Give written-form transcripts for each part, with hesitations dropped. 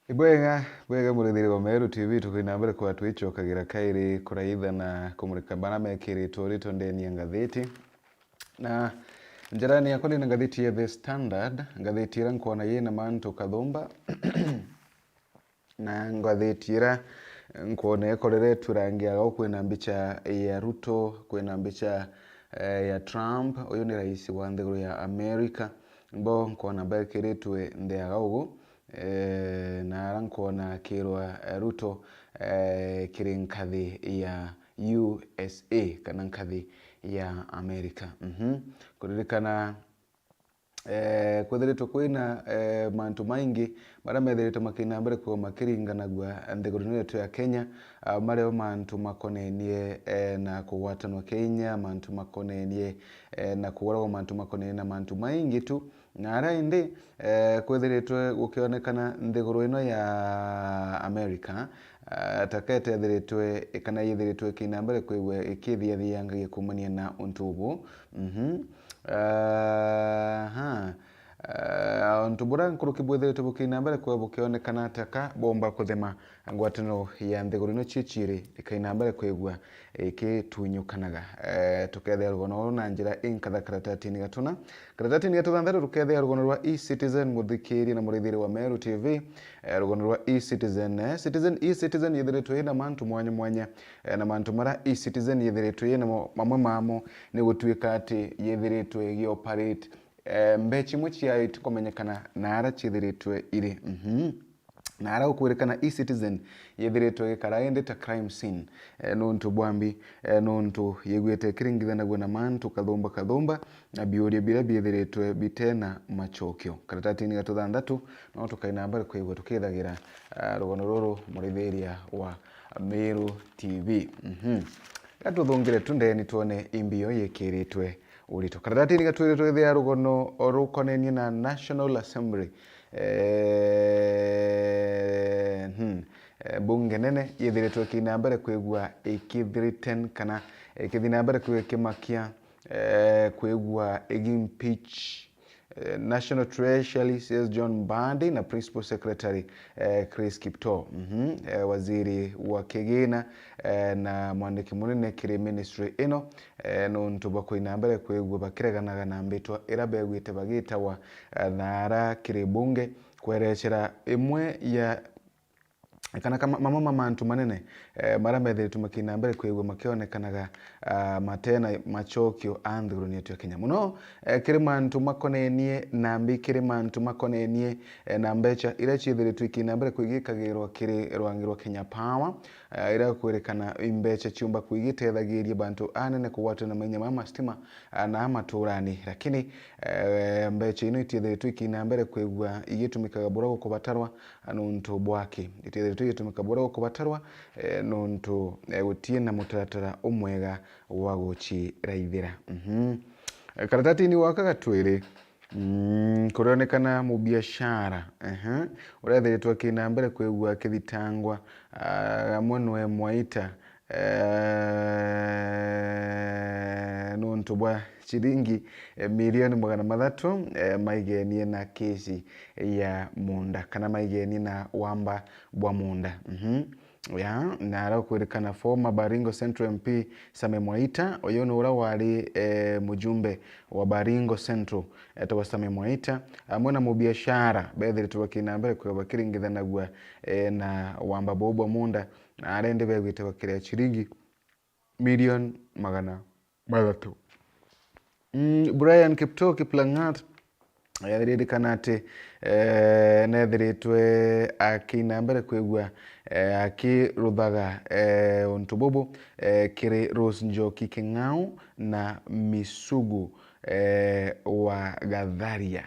Bwega mũrĩthĩri wa Meru TV tũkwĩna mbere kwa twĩchokagĩra kaĩrĩ kũraitha na kũmũrĩka bara mekĩrĩtwo rĩtwa ndeni ya ngathĩti na njarani yakwa ndĩna ngathĩti ya The Standard, ngathĩti ĩrĩa nkuona yĩna Manto Kathumba na ngathĩti ĩrĩa nkuona ĩkoreretwo rangi ya kwĩna mbica ya Ruto, kwĩna mbica ya Trump, ũyũ nĩ rais wa nthĩgũrũ ya America, mbo nkuona bekĩrĩtwe ndĩaga ũguo na arankuona kirwa Ruto kiri nkathi ya USA kana nkathi ya America. Kuririkana kwethiritwo kwina mantu maingi maria methiritwo makina mbere kwa makiringanagwa nthiguru yetu ya Kenya, mario mantu makonenie na kugwatanwa Kenya, mantu makonenie na kugwaragwo mantu makonenie na mantu maingi tu na ara indi kwethiritwe gukionekana nthiguru ino ya America takete thiritwe kana yithiritwe kina mbere kwigwe ikithiathiangagia kumania na untubu ntubura nkuruki bwethiritwe bukina mbere kwa bukionekana taka bomba kuthema ngwatano ya nthiguru ino chichiri ikaina mbere kwigwa ikitunyukanaga tukethia rugono na njira inkatha karatatini gatuna thathu tukethia rugono rwa eCitizen muthikiri na murithiri wa Meru TV rugono rwa eCitizen eCitizen yithiritwe ina mantu mwanya mwanya na mantu mara eCitizen yithiritwe ina mamwe mamo ni gutuika ati yithiritwe gioperate mbechi mwichi ya itukomenyekana na ara chithiritwe iri na ara ukwirikana eCitizen yithiritwe gikara indi ta crime scene nuntu bwambi nuntu yegwete kiringithanagwo na Manto Kathumba na biuria biria biithiritwe bitena machokio karatatini gatuthanthatu no tukaina mbere kwigwa tukithagira rugono ruru murithiria wa Meru TV gatuthungire tundeni tuone imbio yikiritwe urito karatatini gatwiritwe thia rugono rukonenie na National Assembly bunge nene yithiritwe kina mbere kwigwa ikithiriten kana ikithina mbere kwigwa kimakia kwigwa impeach National Treasury says John Mbadi na Principal Secretary Chris Kiptoo waziri wa kigina na mwandiki munene kiri ministry ino nuntu bakwina mbere kwigwa bakireganaga na mbitwa irabegwite bagita wa nara kiri bunge kwerechera imwe ya kana kama mama mantu manene mara methiritwe makina mbere kwigwa makionekanaga matena machokio anthiguru yetu ya Kenya muno kiri mantu makonenie na mbikiri mantu makonenie na mbecha ira chithiritwe kina mbere kwigikagirwa kiri rwangirwa Kenya Power ira kwirikana imbecha chiumba kwigitethagirĩa bantu anene kugwatana manya mama stima na amaturani lakini mbecha ino itithiritwe kina mbere kwigwa igitumikaga bura kubatarwa nuntu bwaki itithiritwe igitumika bura kubatarwa nuntu gutie na mutaratara umwega wa guchiraithira karatatini waka gatwiri kurionekana mu biashara urethiritwe kina mbere kwigwa kithitangwa mwenwe Mwaita nuntu bwa shilingi milioni 300 maigenie na kesi ya Munda kana maigenie na wamba bwa Munda ya na ara kwirikana former Baringo Central MP Same Mwaita oyo no ura wari mujumbe wa Baringo Central to Same Mwaita amwe mu biashara bethiritwe kina mbere kwa bakiringithanagwa na wamba bwa Munda na arende begwite bakiria shilingi milioni 300. Brian Kiptoo Kiplangat yathirikana ati nethiritwe akina mbere kwigwa akiruthaga untububu kiri Rose Njoki King'au na Misugu wa Gatharia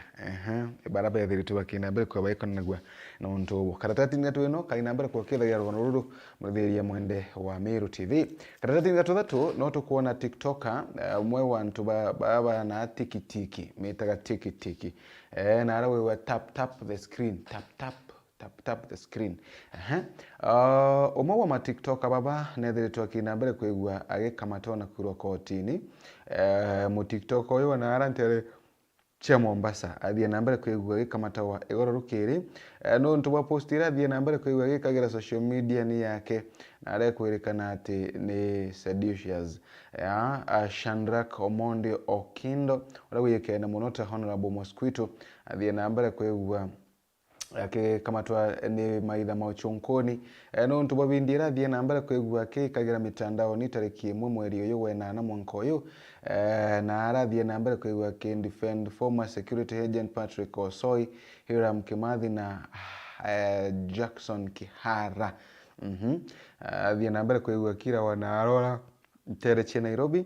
baraba yathiritwe bakina mbere kwa baikonagwa na untubu karatatini gatu ino kaina mbere kwa kithagia rugono ruru muthiria mwende wa Meru TV karatatini gatu thatu no tukuona TikToker mwe wa ntu baba na tikitiki metaga tikitiki na ara we tap the screen tap the screen umwe wa ma TikToker baba nethiritwe kina mbere kwigwa agikamatwa na kurwa kotini mu TikTok uyu na arantere cha Mombasa athie na mbere kwigua gikamatawa igoro rukiri no ntubwa postira athie na mbere kwigua gikagira social media ni yake na arekwirikana ati ni seditious Shandrak Omondi Okindo ura wiyekene muno ta Honorable Mosquito athie na mbere kwigua akikamatwa ni maitha ma uchunkoni no ntubwa bindira athie na mbere kwigua kikagira mitandao ni tariki 1 mweri uyu wa 8 mwaka uyu na arathie na mbere kwigua defend former security agent Patrick Osoi, Hiram Kimathi na Jackson Kihara. Athie na mbere kwigua kira wana arora tereche Nairobi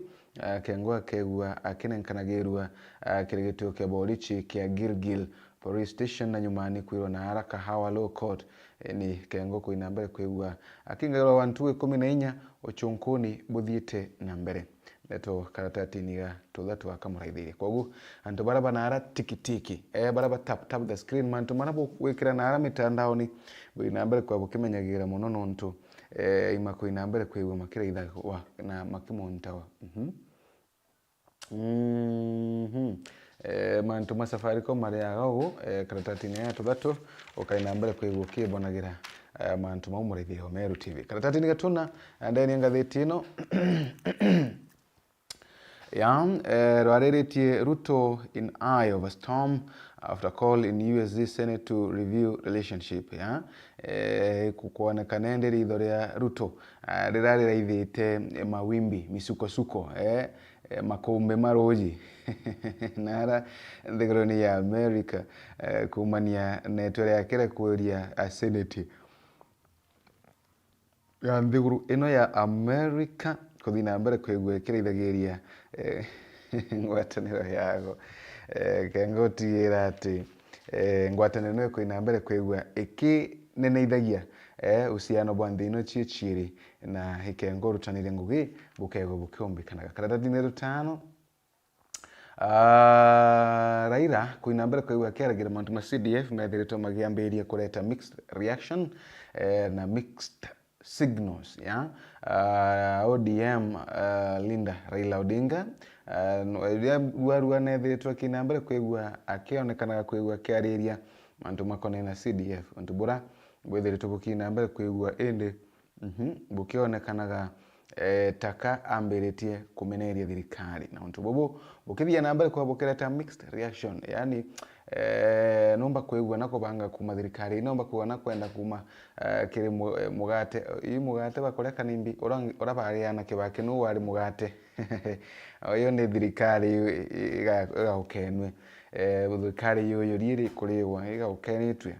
kengwa kegua akinenkanagirwa kirigitio kia borichi kia Gilgil police station na nyumani kwirwa na haraka Hawa Law Court ni kengo kuina mbere kwigua akingairwa wantu 14 uchunkuni buthiite na mbere neto karatati ga tuthatu akamuraithirie kogu antu baraba na ara tikitiki baraba tap the screen mantu marabo wikira na ara mitandao ni buina mbere kwa bukimenyagira muno nontu ima kuina mbere kwigua makiraitha na makimontawa mantu ma Safaricom mariaga ugu karatati ya tuthatu ukaina mbere kwigua kibonagira mantu maumurithio Meru TV karatati ni gatuna ndeni ngatheti ino rwariritie Ruto in eye of a storm after call in USD Senate to review relationship kukuonekana ritho ria Ruto rirari raithite mawimbi misuko makombe maroji nara thiguroni ya America kumania netwe ya kire kuria Senate ya nthiguru ino ya America kuthina mbere kwigua kirithagiria ngwataniro yago kengotigira ati ngwataniro no kuina mbere kwigua iki neneithagia usiano bwa nthino chichiri na hikengo rutanire ngugi bukego bukombikanaga karatati ni rutano Raila kuina mbere kwigua kiaragira mantu ma CDF methiritwo magiambiria kureta mixed reaction na mixed signals ODM Linda Raila Odinga warua nethiritwo kina mbere kwigua akionekanaga kwigua kiariria mantu makone na CDF antu bura bwethiritwo bukina mbere kwigua indi bukionekanaga taka ambiritie kumeneria thirikari na untu bobo bukithia na mbere kwa bukireta mixed reaction yani nomba kwigua nako banga kuma thirikari nomba kuona kwenda kuma kiri mugate mugate bakoreka nimbi urabariana kibake no wari mugate oyo ni thirikari igaukenwe thirikari yoyo riri kuriwa igaukenitwe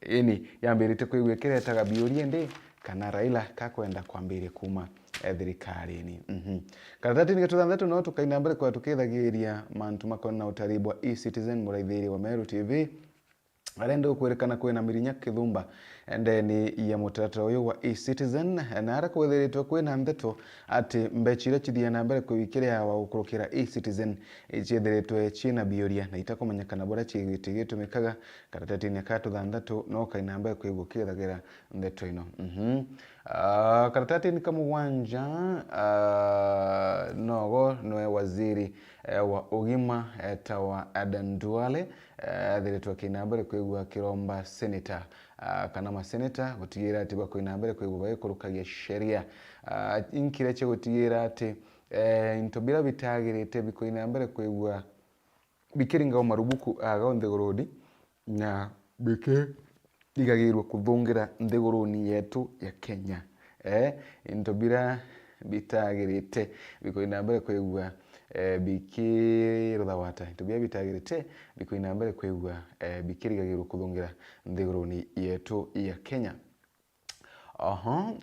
ini yambirite kwigua kiretaga biurie ndi kana Raila kakwenda kwambiria kuma thirikari ni karatati ni tuthanthatu no tukaina mbere kwa tukithagiria mantu makona na utaribwa eCitizen muraithiri wa Meru TV arendo kwerekana kwena mirinya kithumba ndeni ya mutaratara uyu wa eCitizen na ara kwethiritwo kwena ndeto ati mbechire chithia na mbere kwikiria wa ukurukira eCitizen ichiethiritwe china bioria na itakumenyekana bora chigitumikaga karatati ni katuthanthatu no kaina mbere kwigukithagira ndeto ino karatati ni kamugwanja nogo noe waziri wa ugima tawa Adan Duale thiritwo kina mbere kwigua kiromba senator kana ma senator gutigira ati bakoina mbere kwigua bagikurukagia sheria inkireche gutigira ati intobira bitagirite bikoina mbere kwigua bikiringa marubuku aga nthiguruni na bike igagirwa kuthungira nthiguruni yetu ya Kenya intobira bitagirite bikoina mbere kwigua bikirutha wata intobira bitagirite bikoina mbere kwigua bikirigagirwa kuthungira nthiguruni yetu ya Kenya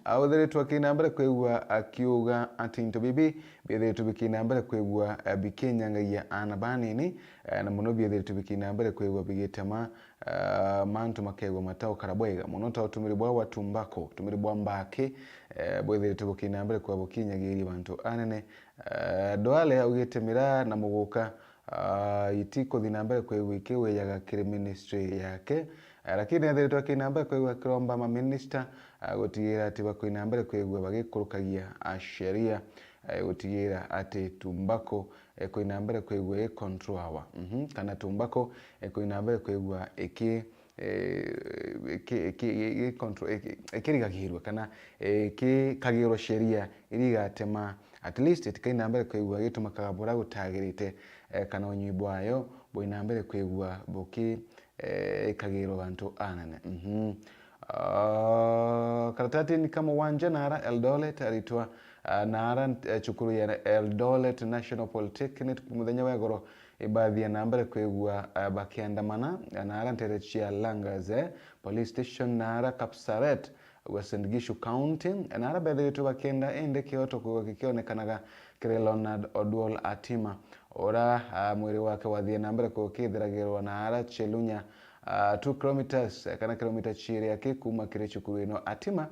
awethiritwo kina mbere kwigua akiuga ati intobibi bithiritwo bikina mbere kwigua bikinyangagia anabanini na muno bithiritwo bikina mbere kwigua bigitema mantu makegwa matao karabwega muno ta utumiri bwa watumbako utumiri bwa mbaki bwethiritwo bukina mbere kwa bukinyagiria bantu anene Duale augitemira na muguka itiko thina mbere kwigua ikiweyaga kiri ministry yake lakini athiritwo kina mbere kwigua kiromba ma minister gutigira ati bakoina mbere kwigua bagikurukagia sheria gutigira ati tumbako kwina mbere kwigwa control hawa kana tumbako kwina mbere kwigwa ikirigagirwe kana kagiro sheria irigatema at least itikaina mbere kwigwa gitumakaga bura gutagirite kana unyibwa ayo boina mbere kwigwa boki kagiro bantu anane karatati ni kama wanja nara Eldoret aritwa nara chukuru ya Eldoret National Polytechnic muthenya wegoro baadhi ya nambere kwigwa bakiandamana nara nterechia Langaze Police Station nara Kapsaret Western Gishu County nara baadhi bakienda ende kioto kwa kikionekanaga kire Leonard Oduol Atima ora mwiri wake wathie nambere kwa kithiragirwa nara Chelunya 2 kilometers kana kilomita chiri yake kuma kire chukuru ino Atima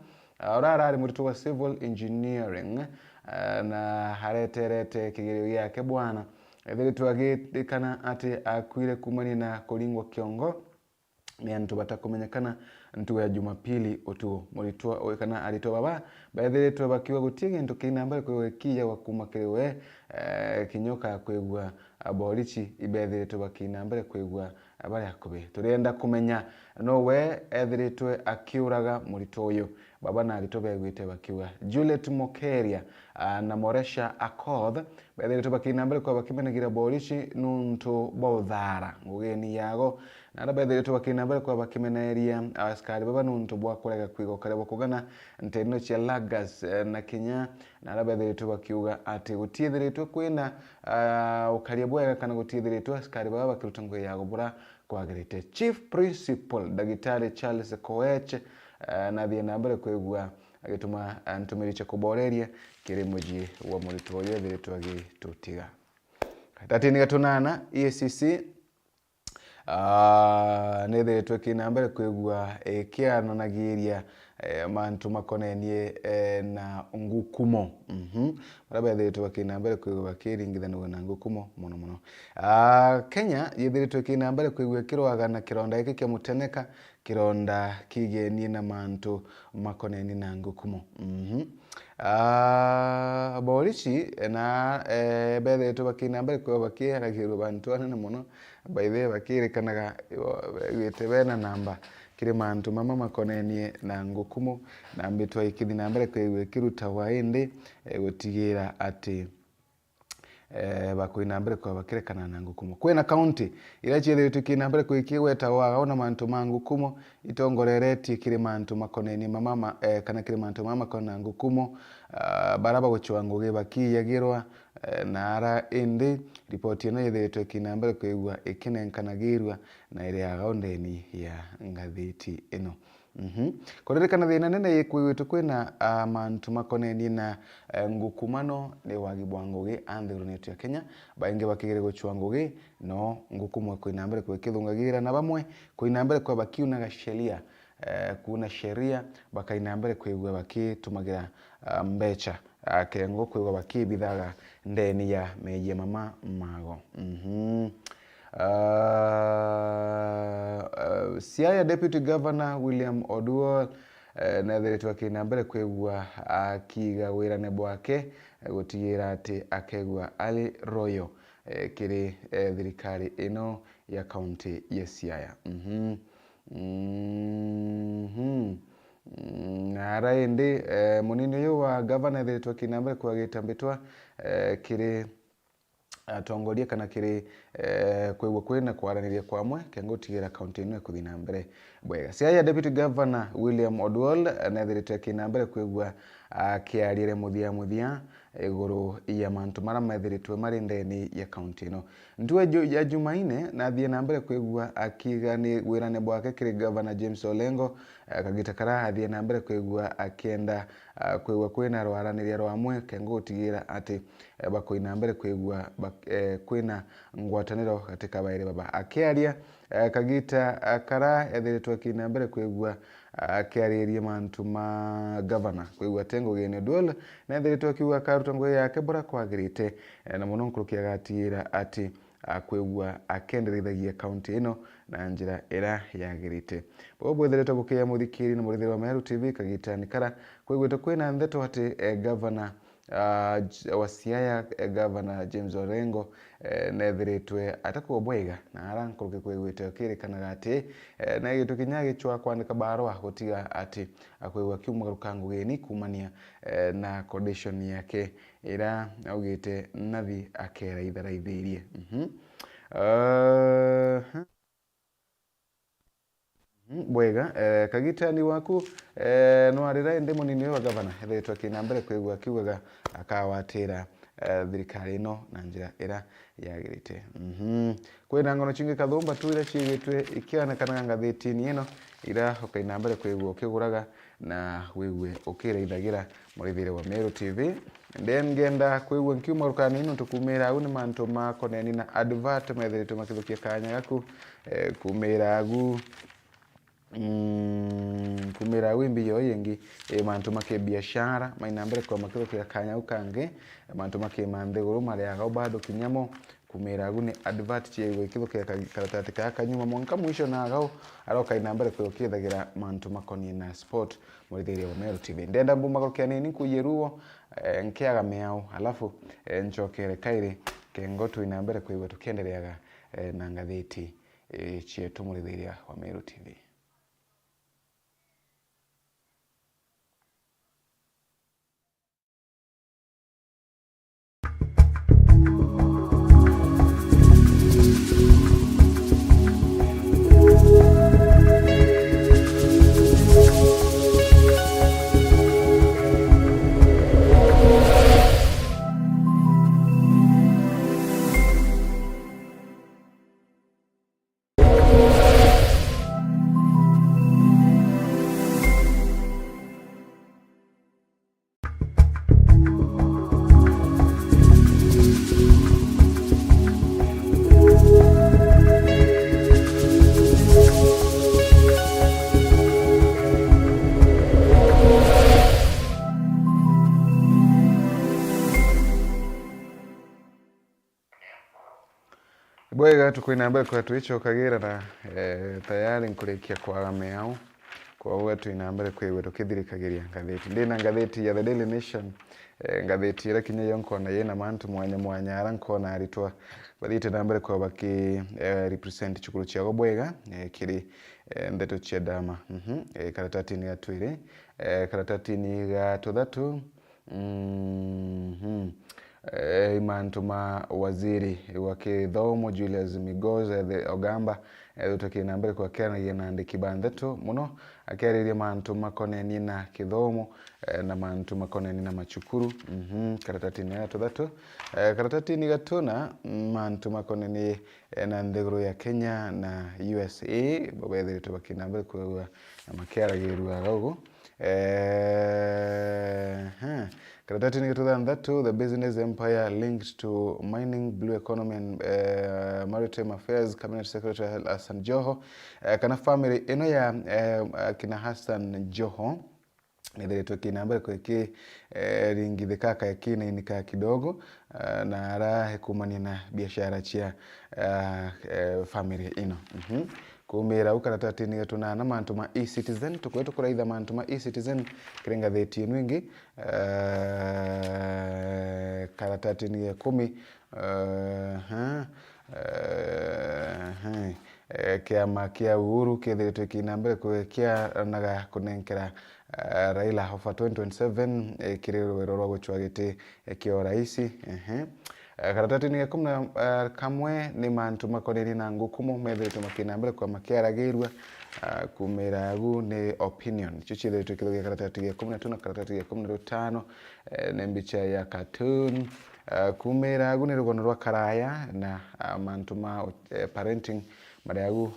ora ari muritu wa civil engineering na hareterete kigirio yake bwana thiritwa gikana ati akwire kumani na kuringwa kiongo ni antu batakumenyekana ntu ya Jumapili otu muritwa kana alito baba baithiritwa bakiwa gutige ntu kina mbere kwekia wakumakiriwe kinyoka kwegwa aborichi ibethiritwa bakina mbere kwegwa abari akobe turenda kumenya nowe ethiritwe akiuraga murito uyu baba na alito begwite bakiwa Juliet Mokeria na Moresha Akoth baithiritwa bakina mbere kwa bakimenegira borichi nuntu bothara ngugeni yago na baithiritwa bakina mbere kwa bakimeneria askari baba nuntu bwa kurega kwigo karebo kugana nteno cia Lagas na Kenya na baithiritwa bakiuga ati gutithiritwe kwina ukaria bwega kana gutithiritwe askari baba bakirutango yago bura kwagirite Chief Principal Dagitari Charles Koech na thie nambere kwegwa agituma ntumiriche kuboreria kiri muji wa murito uyu thiritwa gitutiga tatini gatunana EACC nethiritwe kina mbere kwegwa kiananagiria mantu makonenie na ngukumo maraba thiritwe kina mbere kwegwa bakiringithanwa na ngukumo muno Kenya yithiritwe kina mbere kwegwa kirwaga na kironda iki kia muteneka kironda kigenie na mantu makonenie na ngukumo borichi na bethiritwe bakina mbere kwegwa bakiragirwa bantu anene muno baithe bakirikanaga witebena namba kire mantu mama makonenie na ngukumo na mbitwa ikithi na mbere kwegwa kiruta waindi gutigira ati bakwina mbere kwa bakirekana na ngukumo kwena county ira chiethiritwe kina mbere kwikigweta waona mantu ma ngukumo itongorereti kire mantu makonenie mama kana kire mantu mama kona ngukumo baraba guchwa ngugi bakiyagirwa nara indi ripoti ino yethiritwe kina mbere kwigwa ikinenkanagirwa na iri agaundeni ya ngathiti ino Korerikana thina nene yikwigwitu kwina mantu makonenie na ngukumano ni wagi bwa ngugi anthirunitu ya Kenya baingi bakigire guchwa ngugi no ngukumo kwina mbere kwikithungagira na bamwe kwina mbere kwa bakiunaga sheria kuna sheria bakaina mbere kwigwa bakitumagira mbecha kengo kwigwa bakibithaga ndeni ya meje mama mago Siaya Deputy Governor William Oduol nethiritwe kina mbere kwigwa akiga wirane bwake gutigira ati akegwa Ali Royo kiri thirikari ino ya county ya Siaya nara indi munini uyu wa governor thiritwe kina mbere kwa gitambitwa kiri atongoria kana kiri kwegwa kwina kwaraniria kwamwe kengotigira county ino kuthina mbere bwega Siaya Deputy Governor William Oduol nethiritwe kina mbere kwegwa akiarire muthia iguru ya mantu mara methiritwe mari ndeni ya county ino ntwe ya Jumaine na thie na mbere kwegwa akiga ni wirane bwake kiri Governor James Olengo kagitakara athie na mbere kwegwa akienda kwegwa kwina rwaraniria rwamwe kengotigira ati bakoina mbere kwegwa kwina ngwataniro katika baire baba akiaria kagita kara ethiritwe kina mbere kwegwa akiaririe mantu ma governor kwegwa tengo gene Oduol na ethiritwe kiuga karutango yake bura kwagirite na muno nkurukia gatira ati kwegwa akenderithagia county ino na njira ira yagirite bobo ethiritwe bukia muthikiri na murithiro wa Meru TV kagita nikara kwegwa kwina ndeto ati governor wa Siaya Governor James Orengo nethiritwe atakuwa bwega na arankuruke kwigwite okirikanaga ati na gitu kinyage chwa kwandika barua gutiga ati akwigwa kiumagaruka ngugeni kumania na condition yake ira augite nathi akera itharaithirie bwega kagitani waku no arira ndi munini wa governor ethitwe kina mbere kwigwa kiugaga akawatira thirikari no na njira ira yagirite kwina ngono chingi kathumba tu ira cigitwe ikianekana ngathitini ino ira okaina mbere kwigwa ukiguraga na wigwe ukireithagira murithire wa Meru TV then ngenda kwigwa nkiumarukana ino tukumira au ni mantu makoneni na advert methitwe makithukia kanya gaku kumira agu kumira wimbi yo yengi mantu make biashara maina mbere kwa makithukia kanya ukange mantu make mandeguru maria ga bado kinyamo kumira agu ni advert chegwe kithukia karatati ka kanyuma monka mwisho na gao aroka ina mbere kwa kithagira mantu makoni na sport murithire wa Meru TV ndenda mbuma kwa nini kuyeruo nkiaga meao alafu nchokere kaire kengotu ina mbere kwa tukiendeleaga na ngatheti chietu murithire wa Meru TV. Bwega tukwina mbere kwa tuicho kagira na tayari nkurekia kwa meao kwa watu ina mbere kwa wetu kithirikagiria ngatheti ndina ngatheti ya The Daily Nation ngatheti ira kinya yonko na yena mantu mwanya aranko na aritwa bathite na mbere kwa baki represent chukuru chiago bwega kiri ndeto chia dama karatati ni atwire karatati ni ga tuthatu imantu ma waziri wa kithomo Julius Migoza Ogamba utakina mbere kwa kena yenande kibandeto muno akeriria mantu makoneni na kithomo na mantu makoneni na machukuru karatati ni tuthatu karatati ni gatuna mantu makoneni na ndeguru ya Kenya na USA babethirite bakina mbere kwa makeragiru agago karatati ni tuthandatu the business empire linked to mining blue economy and maritime affairs cabinet secretary Hassan Joho kana family ino ya kina Hassan Joho nithiritwe kina mbere kwa ringithika ka kina inika kidogo na arahe kumania na biashara chia family ino kumira ukaratati ni tuna na mantu ma e-citizen tukwetu kuraitha mantu ma e-citizen kirenga theti nwingi karatati ni 10 kiama kia Uhuru kithiritwe kina mbere kwa naga kunenkera Raila hofa 2027 kirero rwa guchwa giti kio raisi karatati ni 10 kamwe ni mantu makoneni na ngukumo methitwe makina mbere kwa makiaragirwa kumira agu ni opinion chichithitwe kithogia karatati ya 13 na karatati ya 15 ni mbicha ya cartoon kumira agu ni rugono rwa karaya na mantu ma parenting mariagu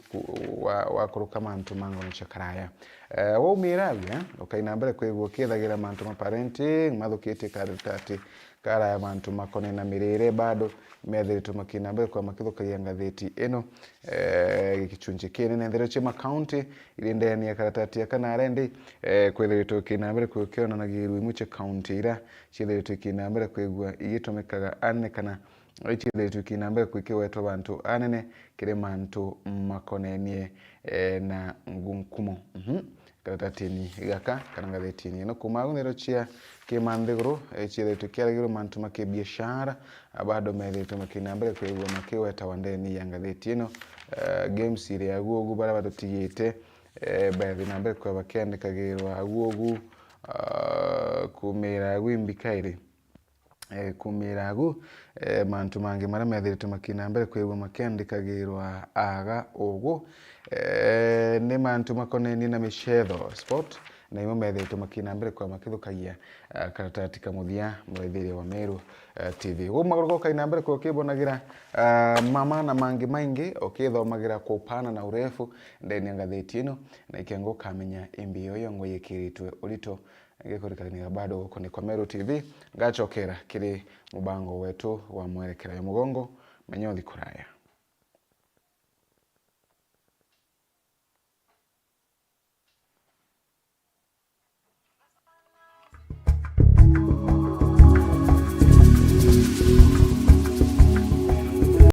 wakuruka mantu mango cha karaya wo miravya okaina mbere kwigwo kithagira mantu ma parenting mathukite karatati karaya mantu makone na mirire bado methitwe makina mbere kwa makithukagia ngatheti ino gikichunje kinene Nderochema county iri ndeni ya karatati ya kana rendi kwithitwe kina mbere kwikiona na giru imuche county ira chithitwe kina mbere kwigwa igitomekaga ane kana ichithitwe kina mbere kwikiwetwa bantu anene kire mantu makonenie na ngunkumo karatatini gaka kana ngathĩti-inĩ ĩno kuma gũthero cia kĩmanthĩgũrũ ciethĩtwo kĩaragĩrwo mantu makĩbiashara bado methĩtwo makĩna mbere kwĩgua makĩweta wandeni ya ngathĩti ĩno games iria guogu bara batũtigĩte bethi na mbere kwa bakĩandĩkagĩrwo guogu kumĩra gwimbikaire kumiragu mantu mangi mara methĩtwo makĩna mbere kwĩgua makĩandĩkagĩrwo aga ũgu nĩ mantu makonainie na mĩchetho sport na imo methĩtwo makĩna mbere kwa makĩthũkagia karatati kamuthia mwethĩria wa Meru TV magũrũ goka ina mbere kwa kĩbonagĩra mama na mangi maingi ũkĩthomagĩra kwa upana na urefu ndani ya ngathĩti ĩno na ikengo kamenya mbio yongo yĩkĩrĩtwe ũritũ ngĩkũrĩkanĩra bado gũkũ nĩ kwa Meru TV ngachokera kĩrĩ mũbango wetu wa mwerekera ya mugongo menyothi kuraya.